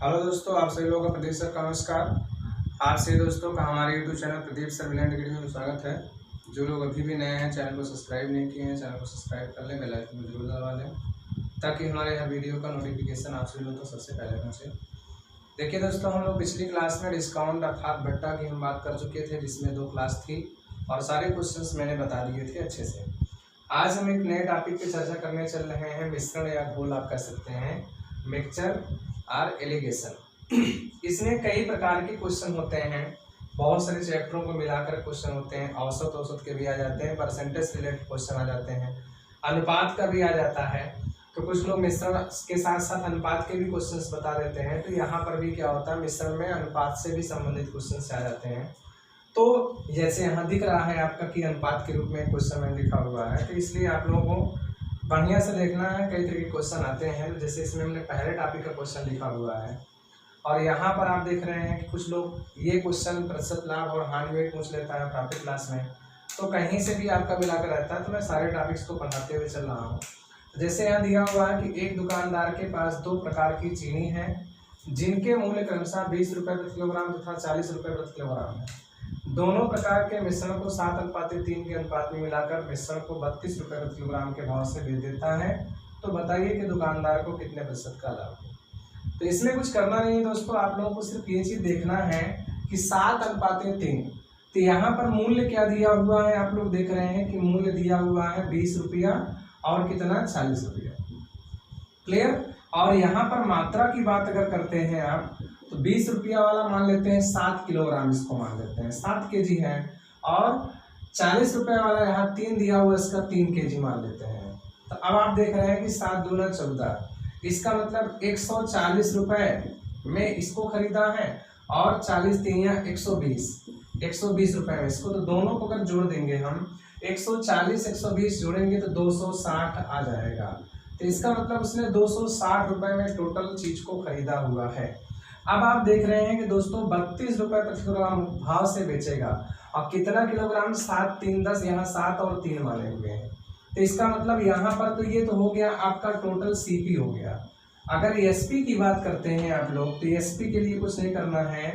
Hello दोस्तों, आप सभी लोगों का प्रदीप सर का नमस्कार। आप सभी दोस्तों का हमारे YouTube channel Pradeep sir brilliant academy में स्वागत है। जो लोग अभी भी नए हैं, चैनल को सब्सक्राइब नहीं किए हैं, चैनल को सब्सक्राइब कर लें, बेल आइकन को जरूर दबा लें ताकि हमारे यह वीडियो का नोटिफिकेशन आप सभी लोगों को सबसे पहले पहुँचे। देखिए दोस्तों, हम लोग पिछली क्लास में डिस्काउंट अर्थात भट्टा की हम बात कर चुके थे, जिसमें 2 क्लास थी और सारे क्वेश्चन मैंने बता दिए थे अच्छे से। आज हम एक नए टॉपिक पे चर्चा करने चल रहे हैं, मिश्रण या घोल आप कह सकते हैं, मिक्सचर और एलिगेशन। इसमें कई प्रकार के क्वेश्चन होते हैं, बहुत सारे चैप्टरों को मिलाकर क्वेश्चन होते हैं। औसत के भी आ जाते हैं, परसेंटेज रिलेटेड क्वेश्चन आ जाते हैं, अनुपात का भी आ जाता है। तो कुछ लोग मिश्रण के साथ साथ अनुपात के भी क्वेश्चंस बता देते हैं। तो यहाँ पर भी क्या होता है, मिश्रण में अनुपात से भी संबंधित क्वेश्चन आ जाते हैं। तो जैसे यहाँ दिख रहा है आपका कि अनुपात के रूप में क्वेश्चन में लिखा हुआ है, तो इसलिए आप लोगों को बढ़िया से देखना है। कई तरह के क्वेश्चन आते हैं, जैसे इसमें हमने पहले टॉपिक का क्वेश्चन लिखा हुआ है और यहाँ पर आप देख रहे हैं कि कुछ लोग ये क्वेश्चन प्रतिशत लाभ और हानि में पूछ लेता है प्रॉफिट क्लास में। तो कहीं से भी आपका मिलाकर रहता है, तो मैं सारे टॉपिक्स को पढ़ाते हुए चल रहा हूँ। जैसे यहाँ दिया हुआ है कि एक दुकानदार के पास 2 प्रकार की चीनी है, जिनके मूल्य क्रमशः 20 रुपये प्रति किलोग्राम तथा 40 रुपये प्रति किलोग्राम है। दोनों प्रकार के मिश्रण को 7:3 के अनुपात में मिलाकर मिश्रण को 32 रुपये प्रति किलोग्राम के भाव से बेच देता है। तो बताइए कि दुकानदार को कितने प्रतिशत का लाभ हो। तो इसमें कुछ करना नहीं है दोस्तों, आप लोगों को सिर्फ ये चीज देखना है कि 7:3। तो यहाँ पर मूल्य क्या दिया हुआ है, आप लोग देख रहे हैं कि मूल्य दिया हुआ है 20 रुपया और कितना 40 रुपया। क्लियर। और यहाँ पर मात्रा की बात अगर करते हैं आप, तो 20 रुपया वाला मान लेते हैं 7 किलोग्राम, इसको मान लेते हैं 7 kg है, और 40 रुपये वाला यहाँ 3 दिया हुआ, इसका 3 kg मान लेते हैं। तो अब आप देख रहे हैं कि 7 दूना 14, इसका मतलब 140 रुपये में इसको खरीदा है और 40 3 120 रुपये में इसको। तो दोनों को अगर जोड़ देंगे हम, 140 120 जोड़ेंगे तो 260 आ जाएगा। तो इसका मतलब उसने 260 रुपये में टोटल चीज को खरीदा हुआ है। अब आप देख रहे हैं कि दोस्तों 32 रुपये प्रति किलोग्राम भाव से बेचेगा, और कितना किलोग्राम, 7 3 10, यहाँ 7 और 3 माने हुए हैं। तो इसका मतलब यहाँ पर तो ये तो हो गया आपका टोटल सीपी हो गया। अगर एसपी की बात करते हैं आप लोग, तो एसपी के लिए कुछ नहीं करना है,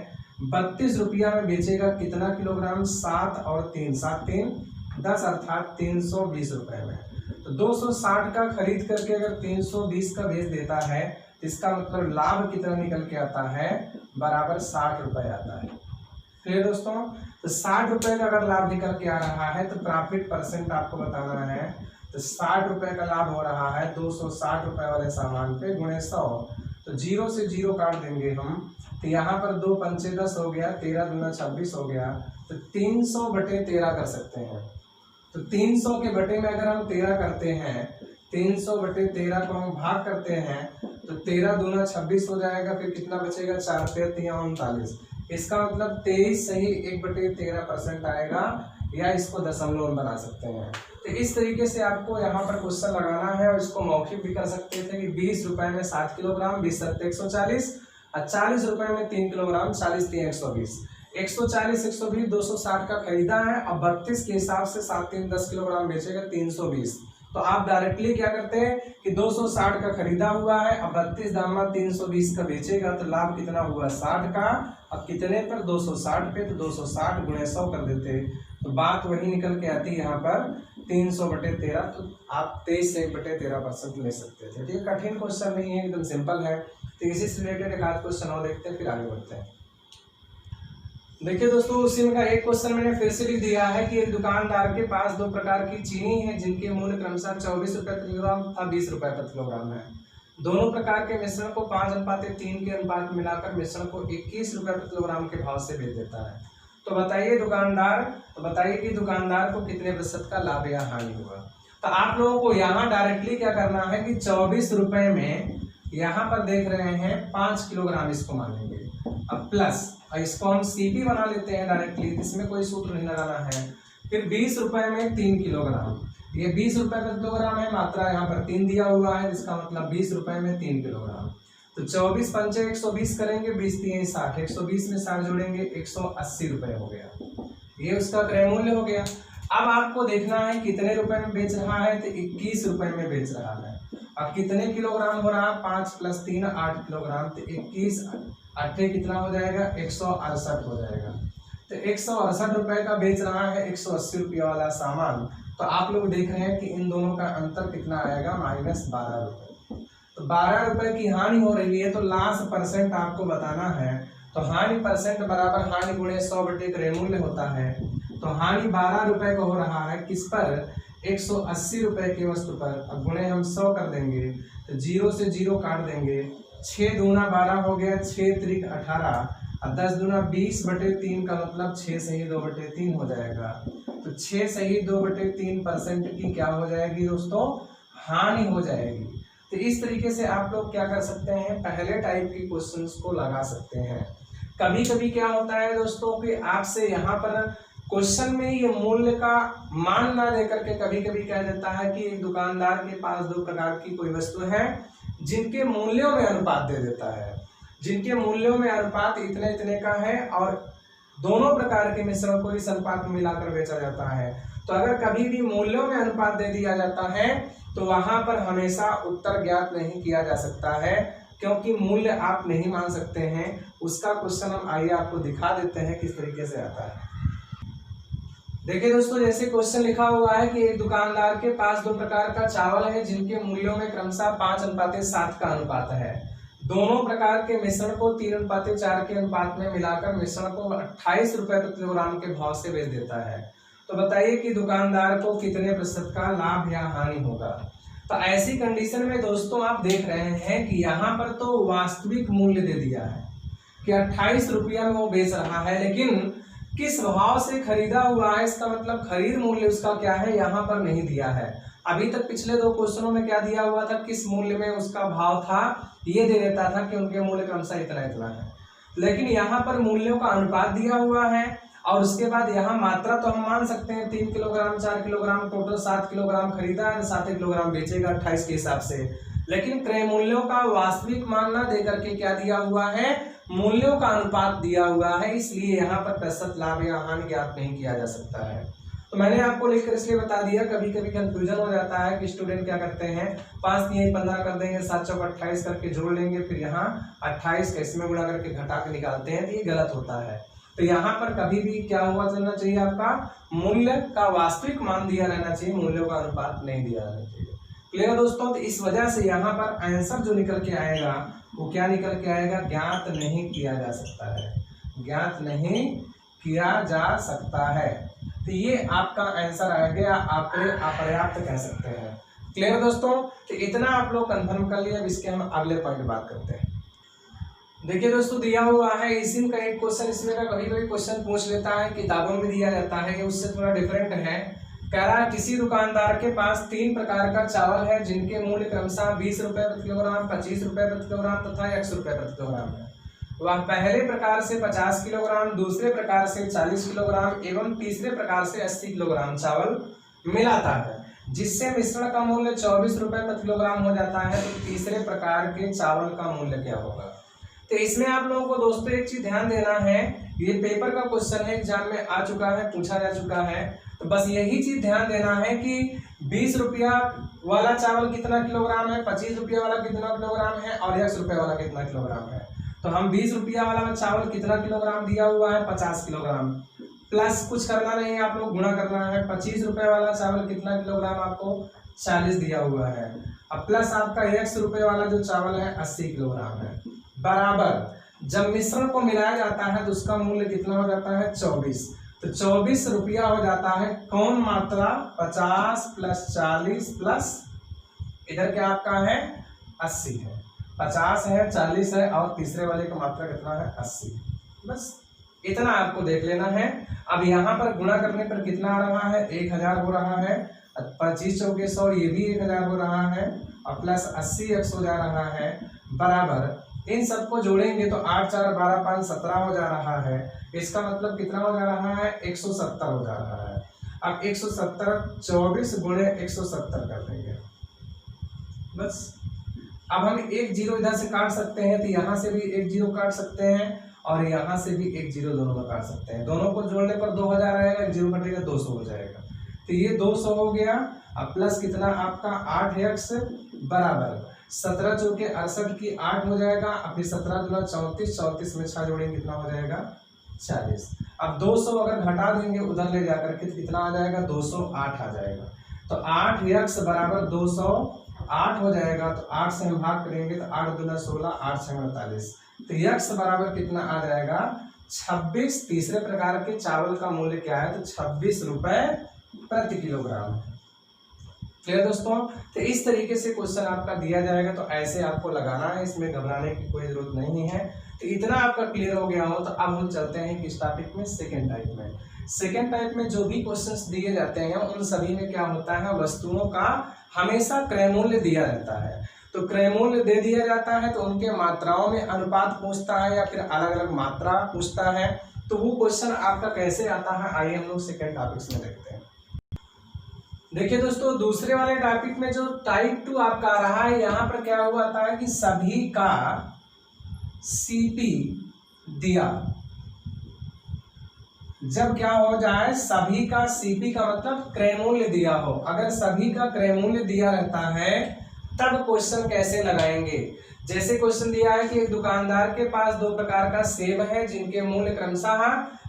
32 रुपया में बेचेगा कितना किलोग्राम, 7 और 3, 7 3 10 अर्थात 320 रुपये में। तो 260 का खरीद करके अगर 320 का बेच देता है, तो इसका मतलब लाभ कितना निकल के आता है, बराबर 60 रुपये आता है। फिर दोस्तों, तो 60 रुपये का अगर लाभ निकल के आ रहा है, तो प्रॉफिट परसेंट आपको बताना है। तो 60 रुपये का लाभ हो रहा है 260 रुपये वाले सामान पे गुणे 100। तो 0 से 0 काट देंगे हम, तो यहाँ पर 2 पंचे 10 हो गया, 13 दूना 26 हो गया। तो 300/13 कर सकते हैं। तो 300 के बटे में अगर हम 13 करते हैं, 300/13 को हम भाग करते हैं, तो 13 दूना 26 हो जाएगा। फिर कितना बचेगा, 4 3 39। इसका मतलब 23 सही 1/13% आएगा, या इसको दशमलव में बना सकते हैं। तो इस तरीके से आपको यहाँ पर क्वेश्चन लगाना है, और इसको मौखिक भी कर सकते थे कि 20 रुपये में 7 किलोग्राम, 20 7 140, और 40 रुपये में 3 किलोग्राम, 40 3 120, 140 120 260 का खरीदा है, और 32 के हिसाब से 7 3 10 किलोग्राम बेचेगा 320। तो आप डायरेक्टली क्या करते हैं कि 260 का खरीदा हुआ है, अब 32 दामा 320 का बेचेगा, तो लाभ कितना हुआ, 60 का। अब कितने पर, 260 पे, तो 260 गुणे 100 कर देते, तो बात वही निकल के आती है यहाँ पर 300/13। तो आप 23 से 1/13% ले सकते थे। ठीक है, कठिन क्वेश्चन नहीं है, एकदम सिंपल है। तो इसी से रिलेटेड एक आध क्वेश्चन और देखते हैं, फिर आगे बढ़ते हैं। देखिए दोस्तों, उसी में का एक क्वेश्चन मैंने फिर से लिख दिया है कि एक दुकानदार के पास 2 प्रकार की चीनी है, जिनके मूल्य क्रमशः 24 रुपये प्रति किलोग्राम तथा 20 रुपये प्रति किलोग्राम है। दोनों प्रकार के मिश्रण को 5:3 के अनुपात मिलाकर मिश्रण को 21 रुपये प्रति किलोग्राम के भाव से बेच देता है। तो बताइए कि दुकानदार को कितने प्रतिशत का लाभ या हानि हुआ। तो आप लोगों को यहाँ डायरेक्टली क्या करना है कि 24 रुपये में यहाँ पर देख रहे हैं 5 किलोग्राम, इसको मानेंगे। अब प्लस, इसको हम सीपी बना लेते हैं डायरेक्टली, इसमें कोई सूत्र नहीं लगाना है। फिर 20 रुपये में 3 किलोग्राम, ये 20 रुपये प्रति किलोग्राम है, मात्रा यहाँ पर 3 दिया हुआ है, इसका मतलब 20 रुपये में 3 किलोग्राम। तो 24 पंचे 120 करेंगे, 20 3 60, 120 में 60 जोड़ेंगे, 180 रुपये हो गया। ये उसका क्रय मूल्य हो गया। अब आपको देखना है कितने रुपए में बेच रहा है, तो 21 रुपये में बेच रहा है। अब कितने किलोग्राम हो रहा है? 5 + 3 8 किलोग्राम, तो 21 8 कितना हो जाएगा? 168 हो जाएगा। तो 168 रुपए का बेच रहा है 180 रुपये वाला सामान। तो आप लोग देख रहे हैं कि इन दोनों का अंतर कितना आएगा? -12 रुपये। तो 12 रुपए की हानि हो रही है, तो लास्ट परसेंट आपको बताना है। तो हानि परसेंट बराबर हानि गुणे 100 क्रय मूल्य होता है। तो हानि 12 रुपए का हो रहा है, किस पर? 180 रुपए की वस्तु पर। अब गुणे हम 100 कर देंगे, तो 0 से 0 काट देंगे। 6 दूना 12 हो गया, 6 त्रिक 18, और 10 दूना 20/3 का मतलब 6 सही 2/3 हो जाएगा। तो 6 सही 2/3% की क्या हो जाएगी दोस्तों? हानि हो जाएगी। तो इस तरीके से आप लोग क्या कर सकते हैं? पहले टाइप के क्वेश्चंस को लगा सकते हैं। कभी कभी क्या होता है दोस्तों कि आपसे यहाँ पर क्वेश्चन में ये मूल्य का मान ना देकर के कभी कभी कह देता है कि एक दुकानदार के पास 2 प्रकार की कोई वस्तु है जिनके मूल्यों में अनुपात दे देता है, जिनके मूल्यों में अनुपात इतने इतने का है, और दोनों प्रकार के मिश्रण को इस अनुपात में मिलाकर बेचा जाता है। तो अगर कभी भी मूल्यों में अनुपात दे दिया जाता है तो वहां पर हमेशा उत्तर ज्ञात नहीं किया जा सकता है, क्योंकि मूल्य आप नहीं मान सकते हैं। उसका क्वेश्चन हम आइए आपको दिखा देते हैं किस तरीके से आता है। देखिए दोस्तों, जैसे क्वेश्चन लिखा हुआ है कि एक दुकानदार के पास 2 प्रकार का चावल है जिनके मूल्यों में क्रमशः 5:7 का अनुपात है। दोनों प्रकार के मिश्रण को 3:4 के अनुपात में मिलाकर मिश्रण को 28 रुपए प्रति किलोग्राम के भाव से बेच देता है। तो बताइए कि दुकानदार को कितने प्रतिशत का लाभ या हानि होगा। तो ऐसी कंडीशन में दोस्तों आप देख रहे हैं कि यहाँ पर तो वास्तविक मूल्य दे दिया है कि 28 रुपया में वो बेच रहा है, लेकिन किस भाव से खरीदा हुआ है, इसका मतलब खरीद मूल्य उसका क्या है यहाँ पर नहीं दिया है। अभी तक पिछले 2 क्वेश्चनों में क्या दिया हुआ था? किस मूल्य में उसका भाव था ये दे देता था कि उनके मूल्य क्रमशः इतना इतना है, लेकिन यहाँ पर मूल्यों का अनुपात दिया हुआ है। और उसके बाद यहाँ मात्रा तो हम मान सकते हैं 3 किलोग्राम 4 किलोग्राम, टोटल 7 किलोग्राम खरीदा है, 7 किलोग्राम बेचेगा 28 के हिसाब से। लेकिन क्रय मूल्यों का वास्तविक मान ना देकर के क्या दिया हुआ है? मूल्यों का अनुपात दिया हुआ है, इसलिए यहाँ पर प्रतिशत लाभ या हानि ज्ञात नहीं किया जा सकता है। तो मैंने आपको लिखकर इसलिए बता दिया। कभी कभी कंफ्यूजन हो जाता है कि स्टूडेंट क्या करते हैं, 5 × 15 कर देंगे, 7 × 28 करके जोड़ लेंगे, फिर यहाँ 28 का इसमें गुणा करके घटा के निकालते हैं, तो ये गलत होता है। तो यहाँ पर कभी भी क्या हुआ चलना चाहिए? आपका मूल्य का वास्तविक मान दिया रहना चाहिए, मूल्यों का अनुपात नहीं दिया रहना चाहिए। क्लियर दोस्तों? तो इस वजह से यहाँ पर आंसर जो निकल के आएगा वो क्या निकल के आएगा? ज्ञात नहीं किया जा सकता है, ज्ञात नहीं किया जा सकता है। तो ये आपका आंसर आ गया, आप अपर्याप्त कह सकते हैं। क्लियर दोस्तों? तो इतना आप लोग कंफर्म कर लिया। अब इसके हम अगले पॉइंट बात करते हैं। देखिए दोस्तों, दिया हुआ है इसी का एक क्वेश्चन, इसमें का कभी कभी क्वेश्चन पूछ लेता है, किताबों में दिया जाता है, ये उससे थोड़ा डिफरेंट है। कह रहा है किसी दुकानदार के पास 3 प्रकार का चावल है जिनके मूल्य क्रमशः 20 रुपए प्रति किलोग्राम, 25 रुपए प्रति किलोग्राम तथा 100 रुपए प्रति किलोग्राम है। वह पहले प्रकार से 50 किलोग्राम, दूसरे प्रकार से 40 किलोग्राम एवं तीसरे प्रकार से 80 किलोग्राम चावल मिलाता है, जिससे मिश्रण का मूल्य 24 रुपए प्रति किलोग्राम हो जाता है। तो तीसरे प्रकार के चावल का मूल्य क्या होगा? तो इसमें आप लोगों को दोस्तों एक चीज ध्यान देना है, ये पेपर का क्वेश्चन है, एग्जाम में आ चुका है, पूछा जा चुका है। तो बस यही चीज ध्यान देना है कि 20 रुपया वाला चावल कितना किलोग्राम है, 25 रुपया वाला कितना किलोग्राम है और 100 रुपये वाला कितना किलोग्राम है। तो हम 20 रुपया वाला चावल कितना किलोग्राम दिया हुआ है? 50 किलोग्राम। प्लस कुछ करना नहीं है, आप लोग गुणा करना है। 25 रुपये वाला चावल कितना किलोग्राम? आपको 40 दिया हुआ है। अब प्लस आपका 100 रुपये वाला जो चावल है 80 किलोग्राम है, बराबर जब मिश्रण को मिलाया जाता है तो उसका मूल्य कितना हो जाता है? 24। तो 24 रुपया हो जाता है। कौन मात्रा? 50 + 40 प्लस इधर क्या आपका है? 80 है। 50 है, 40 है और तीसरे वाले का मात्रा कितना है? 80। बस इतना आपको देख लेना है। अब यहाँ पर गुणा करने पर कितना आ रहा है? 1000 हो रहा है। 25 चौके 100, ये भी 1000 हो रहा है और प्लस 80 100 जा रहा है, बराबर इन सबको जोड़ेंगे तो 8 4 12 5 17 हो जा रहा है। इसका मतलब कितना हो जा रहा है? 170 हो जा रहा है। अब 170 24 × 170 कर देंगे। बस अब हम एक जीरो इधर से काट सकते हैं, तो यहाँ से भी एक जीरो काट सकते हैं और यहाँ से भी एक जीरो दोनों में काट सकते हैं। दोनों को जोड़ने पर 2000 आएगा, एक जीरो कटेगा 200 हो जाएगा। तो ये 200 हो गया। अब प्लस कितना आपका 8x बराबर 17 चौके 68 की 8 हो जाएगा, फिर 17 दूना 34, 34 में 6 जोड़ेंगे कितना हो जाएगा 40। अब 200 अगर घटा देंगे उधर ले जाकर के कितना आ जाएगा 208 आ जाएगा। तो 8x बराबर 208 हो जाएगा। तो 8 से हम भाग करेंगे तो 8 दूना 16, 8 छः 48। तो x बराबर कितना आ जाएगा 26। तीसरे प्रकार के चावल का मूल्य क्या है तो 26 रुपए प्रति किलोग्राम। क्लियर दोस्तों। तो इस तरीके से क्वेश्चन आपका दिया जाएगा, तो ऐसे आपको लगाना है, इसमें घबराने की कोई जरूरत नहीं है। तो इतना आपका क्लियर हो गया हो तो अब हम चलते हैं किस टॉपिक में, सेकंड टाइप में। सेकंड टाइप में जो भी क्वेश्चंस दिए जाते हैं उन सभी में क्या होता है, वस्तुओं का हमेशा क्रय मूल्य दिया रहता है। तो क्रय मूल्य दे दिया जाता है तो उनके मात्राओं में अनुपात पूछता है या फिर अलग अलग मात्रा पूछता है। तो वो क्वेश्चन आपका कैसे आता है, आइए हम लोग सेकंड टॉपिक में देखते हैं। देखिए दोस्तों, दूसरे वाले टॉपिक में जो टाइप 2 आपका आ रहा है, यहाँ पर क्या हुआ था कि सभी का सीपी दिया। जब क्या हो जाए सभी का सीपी का मतलब क्रय मूल्य दिया हो, अगर सभी का क्रय मूल्य दिया रहता है तब क्वेश्चन कैसे लगाएंगे। जैसे क्वेश्चन दिया है कि एक दुकानदार के पास 2 प्रकार का सेब है जिनके मूल्य क्रमशः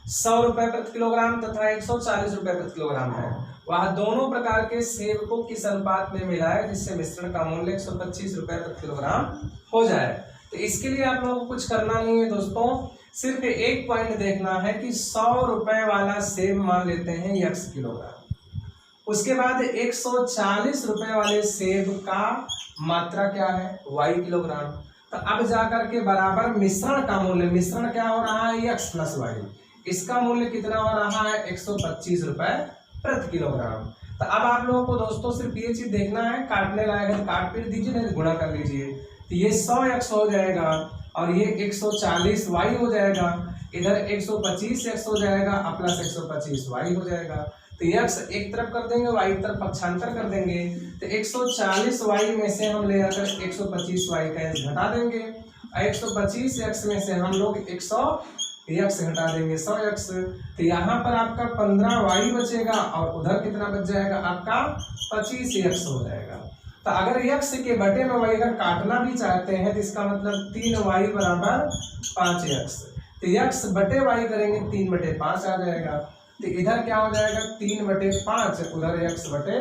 100 रुपए प्रति किलोग्राम तथा 140 रुपए प्रति किलोग्राम है। वह दोनों प्रकार के सेब को किस अनुपात में मिलाए जिससे मिश्रण का मूल्य 125 रुपए प्रति किलोग्राम हो जाए। तो इसके लिए आप लोगों को कुछ करना नहीं है दोस्तों, सिर्फ एक पॉइंट देखना है कि 100 रुपए वाला सेब मान लेते हैं x किलोग्राम, उसके बाद 140 रुपए वाले सेब का मात्रा क्या है y किलोग्राम। तो अब जाकर के बराबर मिश्रण का मूल्य, मिश्रण क्या हो रहा है x प्लस y, इसका मूल्य कितना हो रहा है 125 रुपए प्रति किलोग्राम। तो अब आप लोगों को दोस्तों सिर्फ ये चीज देखना है, काटने लायक है तो काट पीट दीजिए, नहीं तो गुणा कर लीजिए। तो ये 100x हो जाएगा और ये 140y हो जाएगा, इधर 125 x हो जाएगा प्लस 125y हो जाएगा। तो x एक तरफ कर देंगे, y एक तरफ पक्षांतर कर देंगे। तो 140y में से हम ले आकर 125y का घटा देंगे, 125x में से हम लोग 100x घटा देंगे 100x। तो यहाँ पर आपका 15y बचेगा और उधर कितना बच जाएगा आपका 25x हो जाएगा। तो अगर x के बटे में y अगर काटना भी चाहते हैं तो इसका मतलब 3y बराबर 5x। तो x बटे y करेंगे 3/5 आ जाएगा। तो इधर क्या हो जाएगा 3/5, उधर x बटे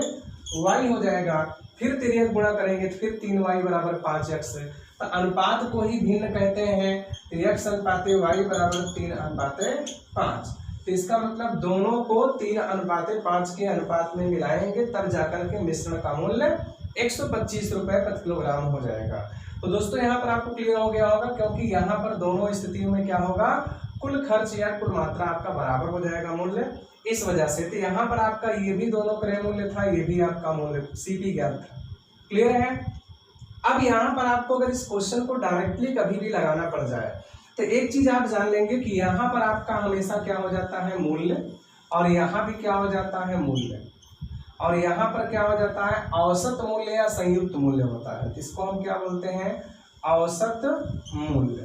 y हो जाएगा। फिर तिर्यक गुणा करेंगे तो फिर 3y बराबर 5x। तो अनुपात को ही भिन्न कहते हैं। तो x अनुपाते y बराबर 3:5। तो इसका मतलब दोनों को 3:5 के अनुपात में मिलाएंगे तब जाकर के मिश्रण का मूल्य 125 रुपए प्रति किलोग्राम हो जाएगा। तो दोस्तों यहाँ पर आपको क्लियर हो गया होगा, क्योंकि यहाँ पर दोनों स्थितियों में क्या होगा, कुल खर्च या कुल मात्रा आपका बराबर हो जाएगा मूल्य, इस वजह से। तो यहाँ पर आपका ये भी दोनों क्रय मूल्य था, ये भी आपका मूल्य सीपी ज्ञात था। क्लियर है। अब यहाँ पर आपको अगर इस क्वेश्चन को डायरेक्टली कभी भी लगाना पड़ जाए तो एक चीज आप जान लेंगे कि यहाँ पर आपका हमेशा क्या हो जाता है मूल्य, और यहाँ भी क्या हो जाता है मूल्य, और यहाँ पर क्या हो जाता है औसत मूल्य या संयुक्त मूल्य होता है। इसको हम क्या बोलते हैं, औसत मूल्य।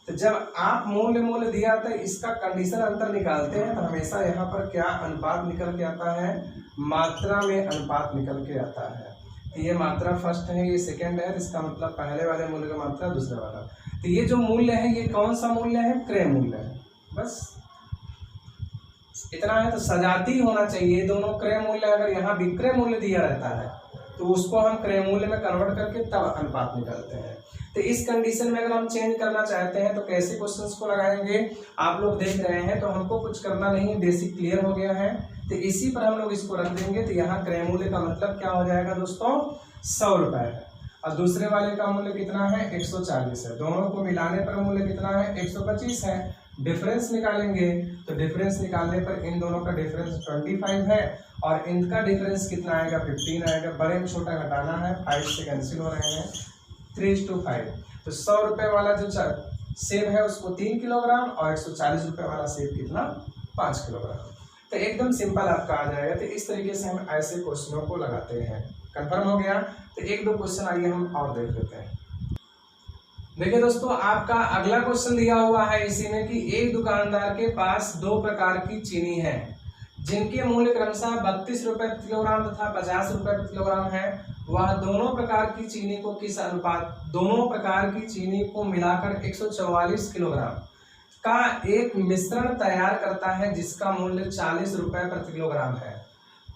तो जब आप मूल्य दिया था इसका कंडीशन अंतर निकालते हैं तो हमेशा यहाँ पर क्या अनुपात निकल के आता है, मात्रा में अनुपात निकल के आता है। तो ये मात्रा फर्स्ट है, ये सेकंड है, इसका मतलब पहले वाले मूल्य का मात्रा दूसरे वाला। तो ये जो मूल्य है ये कौन सा मूल्य है, क्रय मूल्य है। बस इतना है। तो सजाती होना चाहिए दोनों क्रय मूल्य। अगर यहाँ विक्रय मूल्य दिया रहता है तो उसको हम क्रय मूल्य में कन्वर्ट करके तब अनुपात निकालते हैं। तो इस कंडीशन में अगर हम चेंज करना चाहते हैं तो कैसे क्वेश्चंस को लगाएंगे, आप लोग देख रहे हैं। तो हमको कुछ करना नहीं है, बेसिक क्लियर हो गया है। तो इसी पर हम लोग इसको रख देंगे। तो यहाँ क्रय मूल्य का मतलब क्या हो जाएगा दोस्तों, 100 रुपए है, और दूसरे वाले का मूल्य कितना है 140 है। दोनों को मिलाने पर मूल्य कितना है 125 है। डिफरेंस निकालेंगे तो डिफरेंस निकालने पर इन दोनों का डिफरेंस 25 है और इनका डिफरेंस कितना आएगा 15 आएगा। बड़े में छोटा घटाना है, 5 से कैंसिल हो रहे हैं, 3:5। तो 100 रुपए वाला जो सेब है उसको 3 किलोग्राम और 140 रुपए वाला सेब कितना 5 किलोग्राम। तो एकदम सिंपल आपका आ जाएगा। तो इस तरीके से हम ऐसे क्वेश्चनों को लगाते हैं। कंफर्म हो गया। तो 1-2 क्वेश्चन आइए हम और देख लेते हैं। देखिए दोस्तों, आपका अगला क्वेश्चन दिया हुआ है इसी में कि एक दुकानदार के पास 2 प्रकार की चीनी है जिनके मूल्य क्रमशः 32 रुपए प्रति किलोग्राम तथा 50 रुपए प्रति किलोग्राम है। वह दोनों प्रकार की चीनी को किस अनुपात, दोनों प्रकार की चीनी को मिलाकर 144 किलोग्राम का एक मिश्रण तैयार करता है जिसका मूल्य 40 रुपए प्रति किलोग्राम है,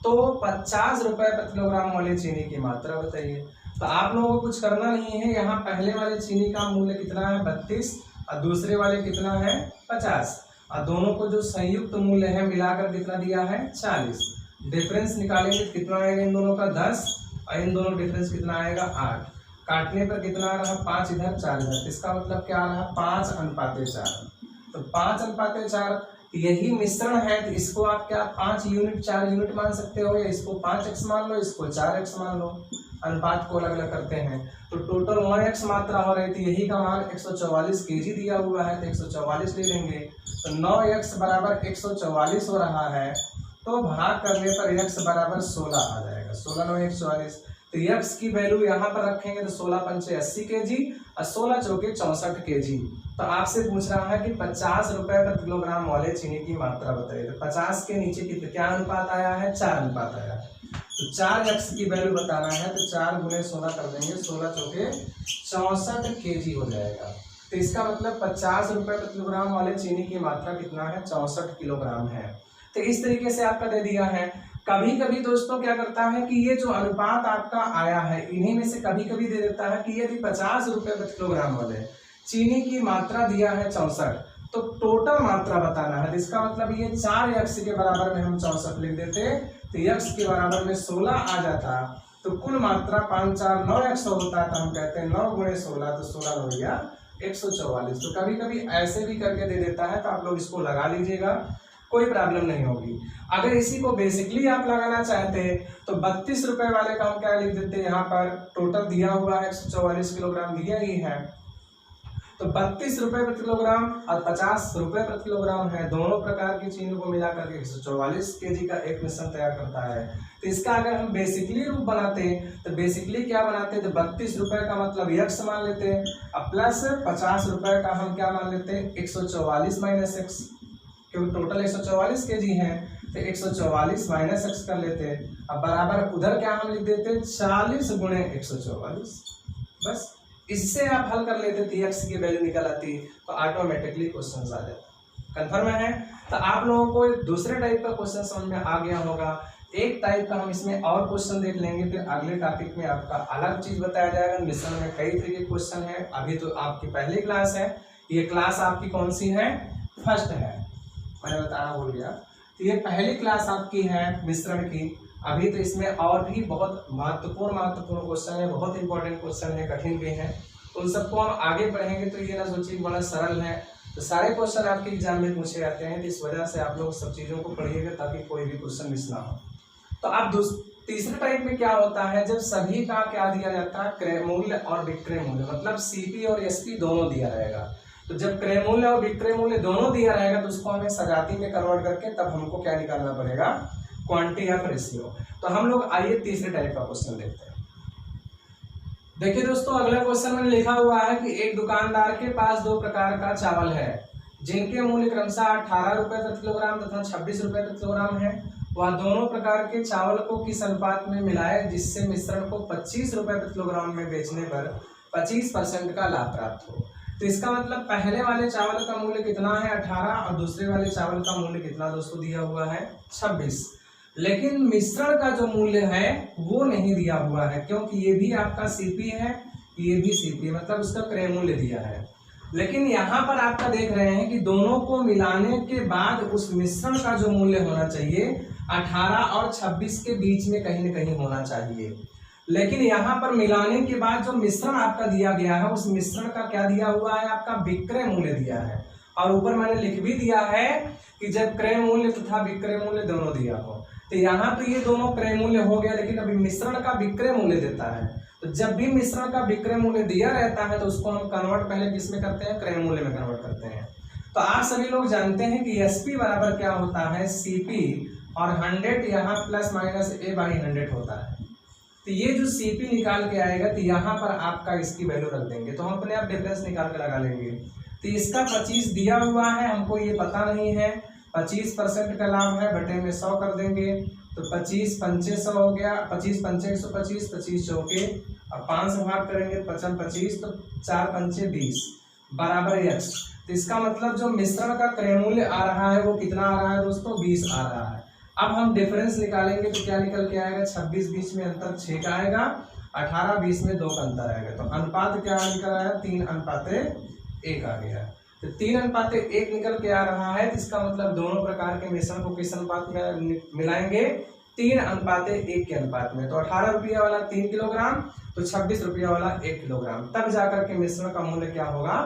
तो 50 रुपए प्रति किलोग्राम वाली चीनी की मात्रा बताइए। तो आप लोगों को कुछ करना नहीं है, यहाँ पहले वाले चीनी का मूल्य कितना है 32 और दूसरे वाले कितना है 50, और दोनों को जो संयुक्त मूल्य है मिलाकर कितना दिया है 40। डिफरेंस निकालेंगे कितना आएगा इन दोनों का 10 और इन दोनों डिफरेंस कितना आएगा 8। काटने पर कितना आ रहा 5 इधर 4 इधर, इसका मतलब क्या आ रहा 5:4। तो 5:4 यही मिश्रण है, तो इसको आप क्या 5 यूनिट 4 यूनिट मान सकते हो, या इसको 5x मान लो, इसको 4x मान लो, अनुपात को अलग अलग करते हैं। तो टोटल 9x मात्रा हो रही थी, यही का मान 144 kg दिया हुआ है, तो 144 ले लेंगे। तो 9x बराबर 144 हो रहा है, तो भाग करने पर x बराबर 16 आ जाएगा। 16 9 144, तो x की वैल्यू यहाँ पर रखेंगे तो 16 पंचे 80 kg और 16 चौके 64 kg। तो आपसे पूछ रहा है कि 50 रुपए प्रति किलोग्राम वाले चीनी की मात्रा बताइए। तो 50 के नीचे कितने क्या अनुपात आया है 4 अनुपात आया है, तो 4x की वैल्यू बताना है, तो 4 गुणे 16 कर देंगे, 16 चौके 64 kg हो जाएगा। तो इसका मतलब 50 रुपए प्रति किलोग्राम वाले चीनी की मात्रा कितना है 64 किलोग्राम है। तो इस तरीके से आपका दे दिया है। कभी कभी दोस्तों क्या करता है कि ये जो अनुपात आपका आया है इन्हीं में से कभी कभी दे देता है कि यदि 50 रुपए प्रति किलोग्राम वाले चीनी की मात्रा दिया है 64, तो टोटल मात्रा बताना है। इसका मतलब ये 4x के बराबर में हम 64 लिख देते, तो x के बराबर में 16 आ जाता, तो कुल मात्रा 5 4 9 100 होता, तो हम कहते हैं 9 गुणे 16, तो 16 हो गया 144। तो कभी कभी ऐसे भी करके दे देता है, तो आप लोग इसको लगा लीजिएगा, कोई प्रॉब्लम नहीं होगी। अगर इसी को बेसिकली आप लगाना चाहते हैं तो 32 रुपए वाले का हम क्या लिख देते हैं, यहाँ पर टोटल दिया हुआ है 144 किलोग्राम दिया ही है, तो 32 रुपए प्रति किलोग्राम और 50 रुपए प्रति किलोग्राम है, दोनों प्रकार की चीनी को मिलाकर के 144 kg का एक मिश्रण तैयार करता है। तो इसका अगर हम बेसिकली रूप बनाते हैं तो बेसिकली क्या बनाते हैं, तो 32 रुपए का मतलब x मान लेते हैं, और प्लस 50 रुपए का हम क्या मान लेते हैं 144 माइनस x, क्योंकि टोटल 144 kg है, तो 144 माइनस x कर लेते हैं। अब बराबर उधर क्या हम लिख देते हैं 40 गुणे 144, बस इससे आप हल कर लेते थे, x की वैल्यू निकल आती, तो ऑटोमेटिकली क्वेश्चन आ जाता। कंफर्म है? तो आप लोगों को दूसरे टाइप का क्वेश्चन समझ में आ गया होगा। एक टाइप का हम इसमें और क्वेश्चन देख लेंगे, फिर अगले टॉपिक में आपका अलग चीज बताया जाएगा। मिश्रण में कई तरह के क्वेश्चन है, अभी तो आपकी पहली क्लास है, ये क्लास आपकी कौन सी है, फर्स्ट है, मैंने बताना भूल गया। तो ये पहली क्लास आपकी है मिश्रण की। अभी तो इसमें और भी बहुत महत्वपूर्ण क्वेश्चन है, बहुत इंपॉर्टेंट क्वेश्चन है, कठिन भी है, उन सबको हम आगे पढ़ेंगे। तो ये ना सोचिए बड़ा सरल है, तो सारे क्वेश्चन आपके एग्जाम में पूछे जाते हैं, तो इस वजह से आप लोग सब चीज़ों को पढ़िएगा ताकि कोई भी क्वेश्चन मिस ना हो। तो अब तीसरे टाइप में क्या होता है, जब सभी का क्या दिया जाता है क्रय मूल्य और विक्रय मूल्य, मतलब सीपी और एसपी दोनों दिया रहेगा। तो जब क्रय मूल्य और विक्रय मूल्य दोनों दिया रहेगा तो उसको हमें सजाती में कन्वर्ट करके तब हमको क्या निकालना पड़ेगा, क्वांटिटी ऑफ रेशियो। तो हम लोग आइए तीसरे टाइप का क्वेश्चन देखते हैं। देखिए दोस्तों, अगला क्वेश्चन में लिखा हुआ है कि एक दुकानदार के पास 2 प्रकार का चावल है जिनके मूल्य क्रमशः 18 रुपए प्रति किलोग्राम तथा 26 रुपए प्रति किलोग्राम है। वह दोनों प्रकार के चावल को किस अनुपात में मिलाए जिससे मिश्रण को 25 रुपए प्रति किलोग्राम में बेचने पर 25% का लाभ प्राप्त हो। तो इसका मतलब पहले वाले चावल का मूल्य कितना है 18 और दूसरे वाले चावल का मूल्य कितना दोस्तों दिया हुआ है 26, लेकिन मिश्रण का जो मूल्य है वो नहीं दिया हुआ है, क्योंकि ये भी आपका सीपी है, ये भी सीपी, मतलब उसका क्रय मूल्य दिया है। लेकिन यहाँ पर आपका देख रहे हैं कि दोनों को मिलाने के बाद उस मिश्रण का जो मूल्य होना चाहिए 18 और 26 के बीच में कहीं न कहीं होना चाहिए। लेकिन यहाँ पर मिलाने के बाद जो मिश्रण आपका दिया गया है उस मिश्रण का क्या दिया हुआ है, आपका विक्रय मूल्य दिया है, और ऊपर मैंने लिख भी दिया है कि जब क्रय मूल्य तथा विक्रय मूल्य दोनों दिया हो। तो यहाँ तो ये दोनों क्रय मूल्य हो गया, लेकिन अभी मिश्रण का विक्रय मूल्य देता है। तो जब भी मिश्रण का विक्रय मूल्य दिया रहता है तो उसको हम कन्वर्ट पहले किस में करते हैं, क्रय मूल्य में कन्वर्ट करते हैं। तो आप सभी लोग जानते हैं कि एसपी बराबर क्या होता है, सीपी, और 100 यहाँ प्लस माइनस A/100 होता है। तो ये जो सीपी निकाल के आएगा तो यहाँ पर आपका इसकी वैल्यू रख देंगे, तो हम अपने आप डिफरेंस निकाल के लगा लेंगे। तो इसका 25 दिया हुआ है, हमको ये पता नहीं है, 25% का लाभ है, बटे में 100 कर देंगे, तो 25 पंचे 100 हो गया, 25 पंचे 125, 25 चौके, अब 5 से भाग करेंगे, 55 25, तो 4 पंचे 20 बराबर x। तो इसका मतलब जो मिश्रण का क्रय मूल्य आ रहा है वो कितना आ रहा है दोस्तों, 20 आ रहा है। अब हम डिफरेंस निकालेंगे तो क्या निकल के आएगा, 26 20 में अंतर 6 का आएगा, 18 20 में 2 का अंतर आएगा। तो अनुपात क्या निकल आया, 3:1 आ गया। तो 3:1 निकल के आ रहा है, तो इसका मतलब दोनों प्रकार के मिश्रण को किस अनुपात में मिलाएंगे, 3:1 के अनुपात में। तो 18 रुपया वाला 3 किलोग्राम, तो 26 रुपया वाला 1 किलोग्राम, तब जाकर के मिश्रण का मूल्य क्या होगा,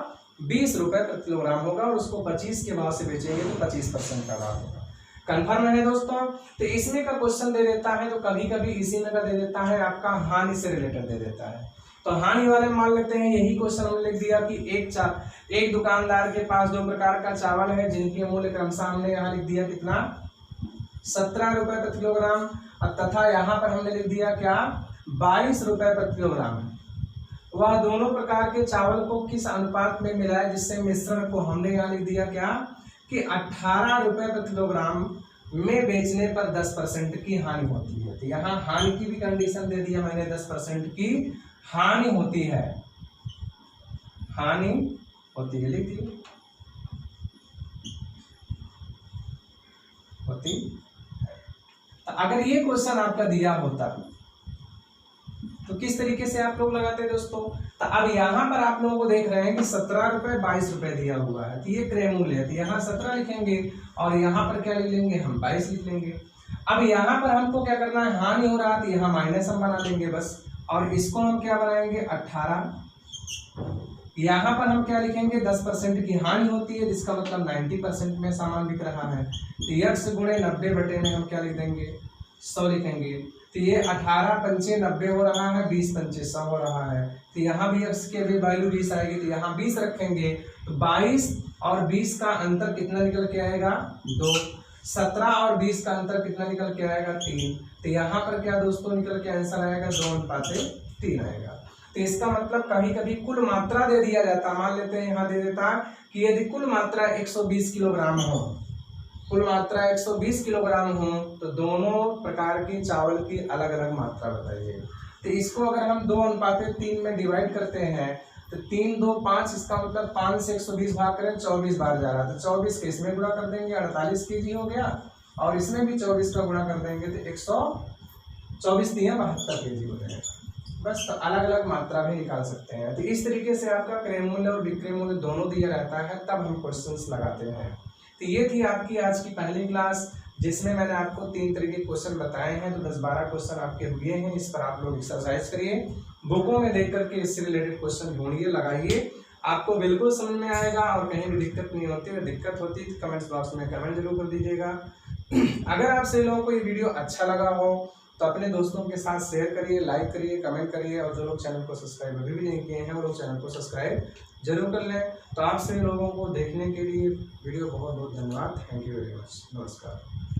20 रुपए प्रति किलोग्राम होगा। और उसको 25 के भाव से बेचेंगे तो 25% का लाभ होगा। कंफर्म है दोस्तों। तो इसमें का क्वेश्चन दे देता है, तो कभी कभी इसी में का दे देता है आपका हानि से रिलेटेड दे देता है। तो हानि वाले मान लेते हैं, यही क्वेश्चन हमने लिख दिया कि एक दुकानदार के पास 2 प्रकार का चावल है जिनके मूल्य क्रमशः हमने यहाँ लिख दिया कितना, 17 रुपए प्रति किलोग्राम, तथा यहाँ पर हमने लिख दिया क्या, 22 रुपए प्रति किलोग्राम। वह दोनों प्रकार के चावल को किस अनुपात में मिलाए जिससे मिश्रण को हमने यहाँ लिख दिया क्या, कि 18 रुपए प्रति किलोग्राम में बेचने पर 10% की हानि होती है। तो यहाँ हानि की भी कंडीशन दे दिया मैंने, 10% की हानि होती है, हानि होती है, लिख दी होती है। तो अगर ये क्वेश्चन आपका दिया होता तो किस तरीके से आप लोग लगाते हैं दोस्तों। तो अब यहाँ पर आप लोगों को देख रहे हैं कि 17 रुपए 22 रुपए दिया हुआ है, तो ये क्रय मूल्य है, तो यहाँ 17 लिखेंगे और यहाँ पर क्या लिख लेंगे, हम 22 लिख लेंगे। अब यहाँ पर हमको क्या करना है, हानि हो रहा है, तो यहाँ माइनस हम बना लेंगे बस, और इसको हम क्या बनाएंगे 18। यहाँ पर हम क्या लिखेंगे, 10% की हानि होती है, जिसका मतलब 90% में सामान बिक रहा है। तो x गुणे 90 बटे में हम क्या लिख देंगे, 100 लिखेंगे। तो ये 18 पंचे 90 हो रहा है, 20 पंचे 100 हो रहा है। तो यहाँ भी x के भी वैल्यू 20 आएगी, तो यहाँ 20 रखेंगे। तो 22 और 20 का अंतर कितना निकल के आएगा, 2। 17 और 20 का अंतर कितना निकल के आएगा, 3। तो यहाँ पर क्या दोस्तों निकल के आंसर आएगा, 2:3 आएगा। तो इसका मतलब कभी कभी कुल मात्रा दे दिया जाता, मान लेते हैं यहाँ दे देता कि यदि कुल मात्रा 120 किलोग्राम हो, कुल मात्रा 120 किलोग्राम हो, तो दोनों प्रकार की चावल की अलग अलग मात्रा बताइए। तो इसको अगर हम 2:3 में डिवाइड करते हैं तो 3 2 5, इसका मतलब 5 से 120 भाग करें, 24 बार जा रहा है, तो 24 के इसमें गुणा कर देंगे, 48 kg हो गया, और इसमें भी 24 का गुणा कर देंगे तो 124 दिया 72 kg हो जाएगा। बस तो अलग अलग मात्रा भी निकाल सकते हैं। तो इस तरीके से आपका क्रय मूल्य और विक्रय मूल्य दोनों दिया रहता है, तब हम क्वेश्चंस लगाते हैं। तो ये थी आपकी आज की पहली क्लास, जिसमें मैंने आपको 3 तरह के क्वेश्चन बताए हैं। तो 10-12 क्वेश्चन आपके हुए हैं, इस पर आप लोग एक्सरसाइज करिए, बुकों में देख करके इससे रिलेटेड क्वेश्चन ढूंढिए, लगाइए, आपको बिल्कुल समझ में आएगा। और कहीं भी दिक्कत नहीं होती है, दिक्कत होती है तो कमेंट्स बॉक्स में कमेंट जरूर कर दीजिएगा। अगर आप सभी लोगों को ये वीडियो अच्छा लगा हो तो अपने दोस्तों के साथ शेयर करिए, लाइक करिए, कमेंट करिए, और जो लोग चैनल को सब्सक्राइब अभी भी नहीं किए हैं वो लोग चैनल को सब्सक्राइब जरूर कर लें। तो आप सभी लोगों को देखने के लिए वीडियो बहुत बहुत धन्यवाद। Thank you very much. नमस्कार।